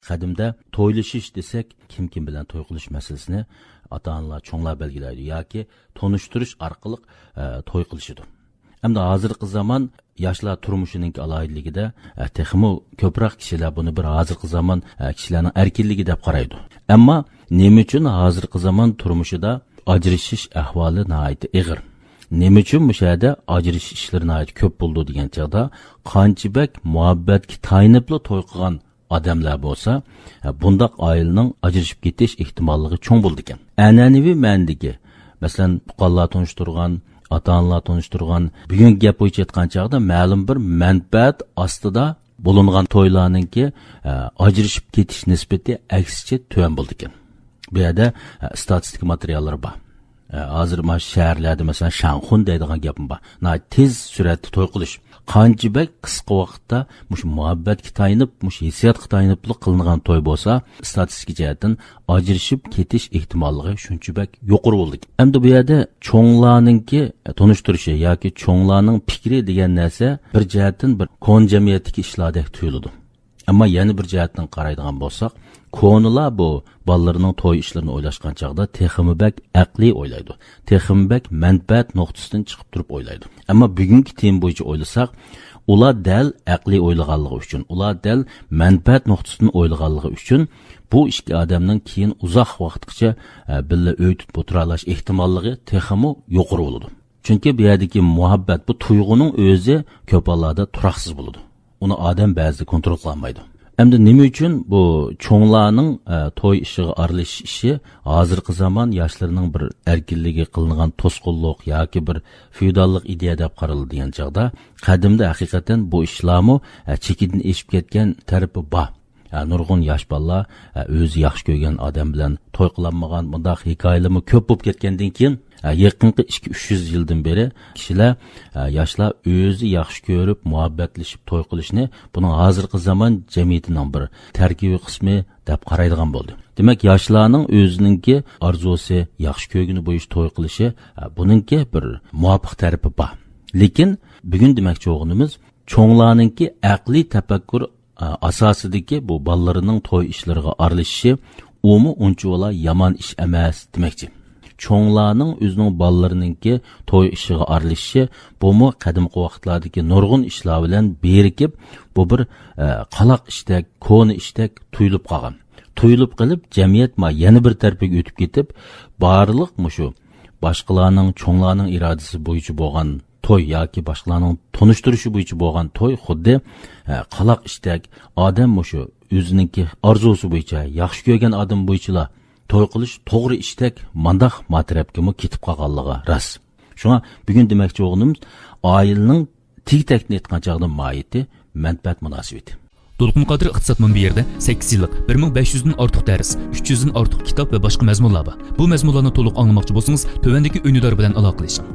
Qadimda to'ylashish desak, kim bilan to'y qilish masalasini ota-onalar, cho'nglar belgilaydi yoki tonishtirish orqali to'y qilishidi. Hamda hozirgi zamon yoshlar turmushining alohidligida texmo ko'proq kishilar buni bir hozirgi zamon kishilarning erkinligi deb qaraydi. Ammo nima uchun hozirgi zamon turmushida ajrashish ahvoli nihoyat og'ir? Nima uchun bu yerda ajrashish ishlari nihoyat ko'p bo'ldi degan chog'da qanchibak muhabbatga tayinibli to'y qilgan odamlar bo'lsa, bundoq oilaning ajrashib ketish ehtimolligi cho'ng bo'ldi ekan. An'anaviy ma'nodagi, masalan, fuqarolar tunishtirgan, ota-onalar tunishtirgan, bugun gap bo'yicha aytgan chog'da ma'lum bir manfaat ostida bo'lingan to'ylarningki ajrashib ketish nisbati aksicha tuvan bo'ldi ekan. Bu yerda statistik materiallar bor. Hozir mana shaharlarda masalan Shanxun deydigan gapim bor. Tez suratda to'y qilish qanchibak qisqa vaqtda mush muhabbatga tayinib, mush hissiyotga tayinib qilingan to'y bo'lsa, statistik jihatdan ajrashib ketish ehtimolligi shunchibak yuqori bo'ldi. Endi bu yerda cho'nglarningki tonishtirishi yoki cho'nglarning fikri degan narsa bir jihatdan bir kon jamiyatdagi ishlardek tuyuladi. Ammo yana bir jihatdan qaraydigan bo'lsak, ko'nlar bu ballarning to'y ishlarini o'ylashgan chaqda teximibak aqli o'ylaydi. Teximibak manfaat nuqtasidan chiqib turib o'ylaydi. Ammo bugungi tem bo'yicha o'ylasak, ular dal aqli o'ylaganligi uchun, ular dal manfaat nuqtasidan o'ylaganligi uchun bu ikki odamning keyin uzoq vaqtgacha birga uy tutib o'tiralash ehtimolligi teximi yuqori bo'ladi. Chunki bu yerdagi muhabbat, bu tuyg'uning o'zi ko'p hollarda turoqsiz bo'ladi. Uni odam ba'zida kontrol qilolmaydi. Endi nima uchun bu cho'nglarning to'y ishiga aralashish ishi hozirgi zamon yoshlarining bir erkinligi qilingan to'sqinlik yoki bir feodallik ideya deb qaraladigan chog'da, qadimda haqiqatan bu ishlarmi chekidan eshib ketgan tarafi bor. Nurg'un yosh bolalar o'zi yaxshi ko'rgan odam bilan to'y qilolmagan bunday hikoyalarmi ko'p bo'lib ketgandan keyin yaqinqi 200-300 yildan beri kishilar yoshlar o'zi yaxshi ko'rib muhabbatlashib to'y qilishni buning hozirgi zamon jamiyatining bir tarkibiy qismi deb qaraydigan bo'ldi. Demak, yoshlarning o'zininki orzusi, yaxshi ko'rgani bo'yicha to'y qilishi buningki bir muvofiq tarafi bor. Lekin bugun demoqchi o'g'limiz cho'nglarningki aqliy tafakkur asosidagi bu ballarının to'y ishlariga aralashishi umi uncha yomon ish emas demoqchi. Cho'nglarning o'zining ballarınınki to'y ishiga aralashishi bu qadimgi vaqtlardagi nurg'un ishlar bilan berikib, bu bir qaloq ishdak, ko'ni ishdak tuyulib qolgan. Tuyulib qilib jamiyat yana bir tarafiga o'tib ketib, barliq shu boshqalarning cho'nglarning irodasi bo'yicha bo'lgan to'y yoki boshqalarning tonishtirishi bo'yicha bo'lgan to'y xuddi qaloq ishdak odam shu o'zininki orzusi bo'yicha yaxshi ko'rgan odam bo'yicha to'y qilish to'g'ri ishdak mandaq matrabga ketib qolganligi ras. Shunga bugun demoqchi o'g'limiz oilaning tig-takni aytgan chog'da mohiyati manfaat munosabati. To'lqin Qodir iqtisod munbirida 8 yillik 1500 dan ortiq dars, 300 dan ortiq kitob va boshqa mazmunlar bor. Bu mazmunlarni to'liq anglamoqchi bo'lsangiz, tövəndəki ünidar bilan aloqalashing.